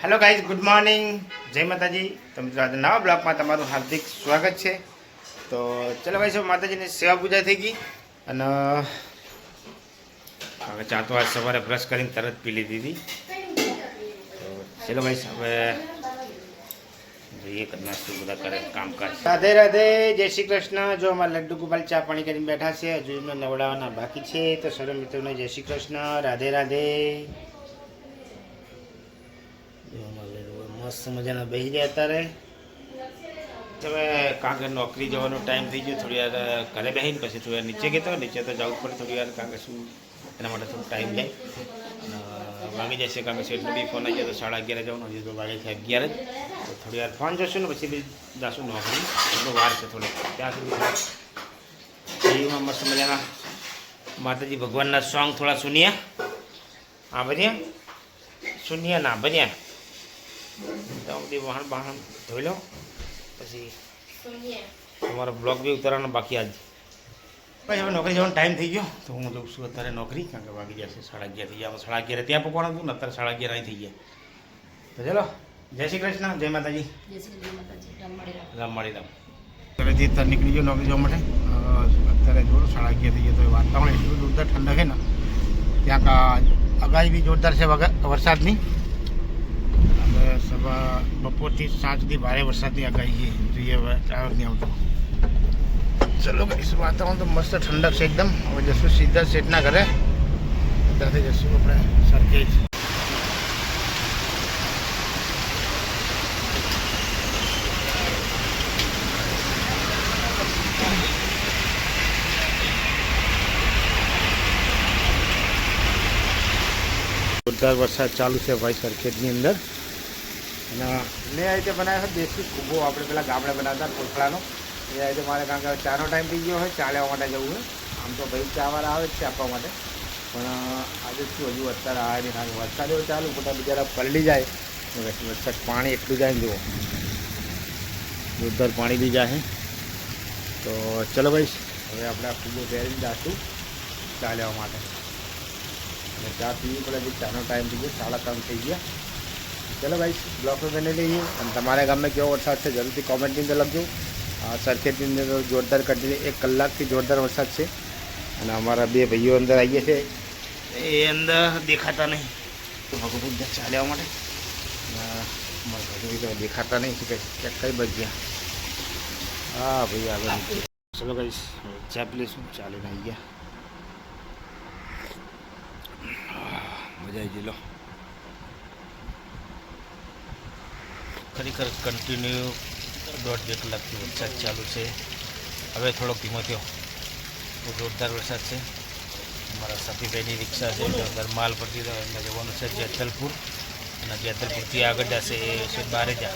Hello guys good morning जय माताजी। तो मित्रों आज नवा ब्लॉग में तमाરું हार्दिक स्वागत है। तो चलो भाई सब माताजी ने सेवा पूजा थी गई અને હવે ચા તો આજ સવારે બ્રશ કરીને તરત પી લીધી હતી। તો ચલો ભાઈ હવે જોઈએ કદના શું બધા કરે કામકાજ। રાધે રાધે જય શ્રી કૃષ્ણ। જો અમારા લડ્ડુ ગોપાલ ચા પાણી કરીને બેઠા છે, હજુ એમને નવડાવવાના બાકી છે। તો સર્વ મિત્રોને જય શ્રી કૃષ્ણ, રાધે રાધે। મસ્ત મજાના બેસી રહ્યા અત્યારે। હવે કારણ કે નોકરી જવાનો ટાઈમ થઈ ગયો, થોડી વાર ઘરે બેસીને પછી થોડી વાર નીચે ગયો, નીચે તો જવું પડે થોડી વાર, કારણ કે શું એના માટે થોડો ટાઈમ જાય અને વાગી જશે, કારણ કે સેટનો બી ફોન આવી જાય તો 11:30 જવાનું, હજી તો વાગે છે 11 જ। તો થોડી વાર ફોન જોશું ને પછી બી જશું નોકરી, એટલો વાર છે થોડો, ત્યાં સુધી એમાં મસ્ત મજાના માતાજી ભગવાનના સોંગ થોડા સુનિયા। હા ભર્યા સુનિયા ના ભર્યા તો બધી વાહન બહાન ધોઈ લો, પછી તમારો બ્લોગ બી ઉતારવાનો બાકી આજ। ભાઈ હવે નોકરી જવાનો ટાઈમ થઈ ગયો, તો હું જઉં છું અત્યારે નોકરી, કારણ કે વાગી જશે 11:30 થઈ ગયા। 11:30 ત્યાં પકવાનું હતું ને, અત્યારે 11:30 અહીં થઈ ગયા। તો ચલો જય શ્રી કૃષ્ણ, જય માતાજી, રામ માળી રામ। ઘરેથી અત્યારે નીકળી ગયો નોકરી જવા માટે। અત્યારે જો 11:30 થઈ ગયા, તો વાતાવરણ એટલું જોરદાર ઠંડક છે ને, ત્યાં આગાહી બી જોરદાર છે વરસાદની। સવા બપોરથી સાંજ સુધી ભારે વરસાદની આગાહી છે, જોઈએ હવે ટ્રાવેલ નહીં આવતો। ચલો કહીશ, વાતાવરણ તો મસ્ત ઠંડક છે એકદમ। હવે જશું સીધા શેઠના ઘરે, ત્યાંથી જશું આપણે સરખેજ। જોરદાર વરસાદ ચાલુ છે ભાઈ સરખેજની અંદર। અને મેં આ રીતે બનાવ્યો છે દેશી કૂબો, આપણે પેલા ગામડે બનાવતા કોથળાનો। એ આ રીતે મારે, કારણ કે ચાનો ટાઈમ થઈ ગયો હોય, ચા લેવા માટે જવું હોય। આમ તો ભાઈ ચાવાળા આવે જ છે આપવા માટે, પણ આજે શું હજુ અત્યારે આવે નહીં, કારણ કે વરસાદ એવો ચાલુ, બધા બિચારા પલળી જાય, વરસાદ પાણી એટલું જાય ને જુઓ, જોરદાર પાણી બી જાય। તો ચલો ભાઈ હવે આપણે આ કૂબો પહેરીને જઈશું ચા લેવા માટે, અને ચા પીવી પડે, જે ચાનો ટાઈમ થઈ ગયો, 3:30 થઈ ગયા। चलो भाई ब्लॉग में बने रहिए। તમારા ગામમાં કેવો વરસાદ છે જરૂરથી કોમેન્ટની અંદર લખજો। સરખેજની અંદર તો જોરદાર કન્ટિન્યુ 1 કલાકથી જોરદાર વરસાદ છે, અને અમારા બે ભાઈઓ અંદર આવીએ છે, એ અંદર દેખાતા નહીં, તો ભગવાન ચા લેવા માટે મારા ભાઈ તો દેખાતા નહીં, શું કહે ક્યાંક કઈ બચ ગયા। હા ભાઈ આગળ ચલો ભાઈ ચા પી લઈશું, ચા લઈને આવી ગયા, મજા આવી ગઈ। લો ખરેખર કન્ટિન્યુ 1.5 કલાકથી વરસાદ ચાલુ છે। હવે થોડોક ધીમો થયો, બહુ જોરદાર વરસાદ છે। અમારા સાથીભાઈની રિક્ષા છે, અંદર માલ પડતી તો એમને જવાનું છે જેતલપુર, અને જેતલપુરથી આગળ જશે એ છે બારેજા।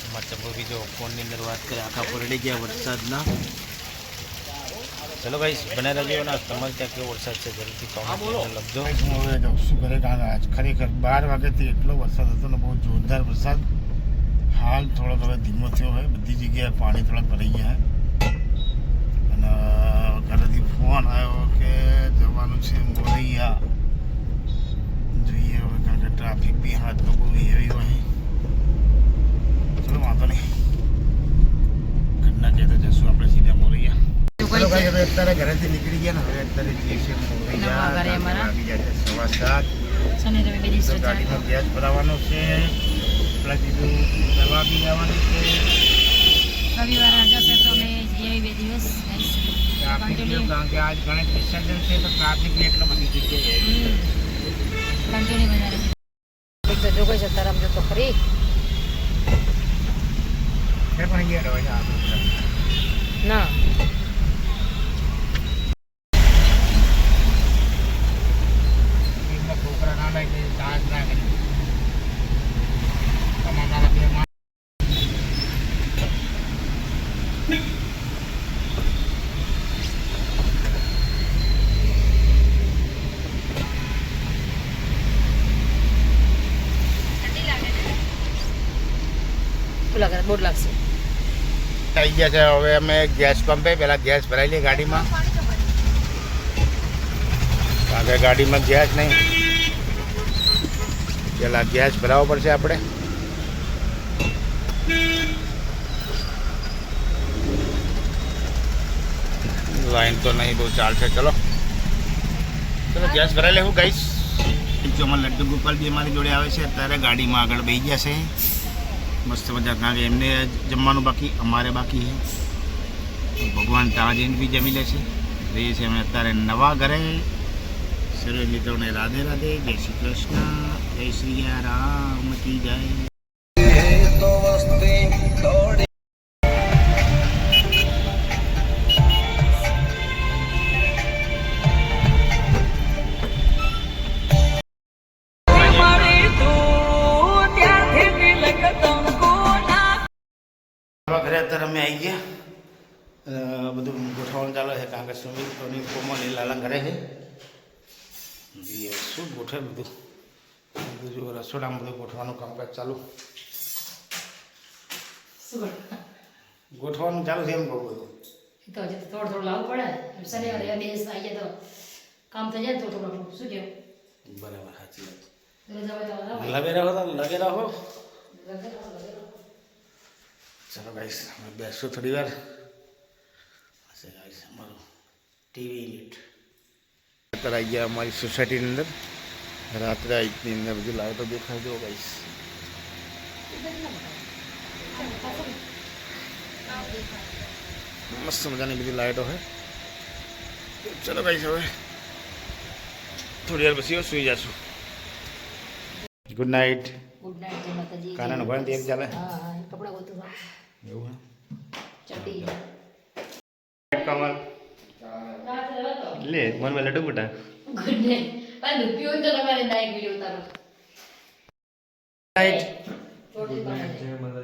અમારા ચંપો બીજો ફોનની અંદર વાત કરે, આખા પલળી ગયા વરસાદના। ચલો ભાઈ બને રહેજો ને, તમારે ત્યાં કેવો વરસાદ છે જરૂરથી કોમેન્ટ લખજો। હું હવે શું કરે, કારણ કે આજ ખરેખર 12 વાગ્યાથી એટલો વરસાદ હતો ને, બહુ જોરદાર વરસાદ। હાલ થોડોક હવે ધીમો થયો હોય, બધી જગ્યાએ પાણી થોડાક ભરાઈ ગયા, અને ઘરેથી ફોન આવ્યો કે જવાનું છે મોરૈયા, જોઈએ હવે, કારણ કે ટ્રાફિક બી હાથ તો બહુ હેવી હોય। ચલો વાંધો નહીં, ઘરના કહેતો જશું આપણે સીધા મોરૈયા। ચલો ભાઈ હવે અત્યારે ઘરેથી નીકળી ગયા ને, હવે અત્યારે જઈએ છીએ મોરૈયા, આવી જાય છે 7:15। ગાડીમાં ગેસ ભરાવાનો છે, પેલા કીધું દવા બી લેવાની છે। રવિવાર રજા છે તો અમે જઈએ 2 દિવસ ટ્રાફિક, કારણ કે આજ ગણેશ વિસર્જન છે તો ટ્રાફિક એટલો બધી જગ્યાએ કન્ટિન્યુ વધારે તો જો કોઈ જતા રમજો તો ખરી પણ ગયા ના છોકરા ના લાગે ચાર્જ ના કરી તમારા બે બોર્ડ લાગશે। આવી ગયા છે, હવે અમે ગેસ પંપે પહેલાં ગેસ ભરાઈ લઈએ ગાડીમાં, કારણ કે ગાડીમાં ગેસ નહીં। પેલા ગેસ ભરાવવો પડશે આપણે. લાઈન તો નહીં બહુ ચાલશે. ચલો ચલો ગેસ ભરાઈ લેવું ગાઈસ. જો અમારા લડ્ડુ ગોપાલ બી અમારી જોડે આવે છે અત્યારે ગાડીમાં આગળ બેસી ગયા છે મસ્ત મજા. કારણ કે એમને જમવાનું બાકી, અમારે બાકી છે. ભગવાન ત્યાં જઈને બી જમી લે છે. રહીએ છીએ અમે અત્યારે નવા ઘરે. સર્વે મિત્રોને રાધે રાધે, જય શ્રી કૃષ્ણ, જય શ્રી રામ કી જય. ઘરે અત્યારે અમે આવી ગયા. બધું ગોઠવવાનું ચાલે છે કારણ કે સુમિત ટોની કોમલ એ લાલા ઘરે છે. એ શું ગોઠવે બધું જો રસોડામાં બધું ગોઠવાનું કામકાજ ચાલુ. ગોઠવાનું ચાલુ છે એમ કહું બધું. તો હજી તો થોડું લાવવું પડે. શનિવારે બે દિવસ આવી જાય તો કામ થઈ જાય થોડું થોડું. શું કેવું? બરાબર, સાચી વાત. રજા હોય તો લગે રહો તો લગે રહો. ચલો ગાઈસ અમે બેસશું થોડી વાર. હશે ગાઈસ અમારું ટીવી યુનિટ. અત્યારે આવી ગયા અમારી સોસાયટીની અંદર. રાત્રે આઈટની અંદર બધી લાઈટો દેખાય જો ગાઈસ. મસ્ત મજાની બધી લાઈટો છે. ચલો ગાઈસ હવે થોડી વાર પછી સુઈ જશું. Good night. Good night. જય માતાજી. કાનાનો ભણ દેખ ચાલે. હા હા કપડા ગોતું એવું ચડી કમલ લે મન માં લડ્ડુ મોટા. Good night. પણ રૂપિયો તો તમારે નાઈક વિડિયો ઉતારો. નાઇટ. છોડી પાડે.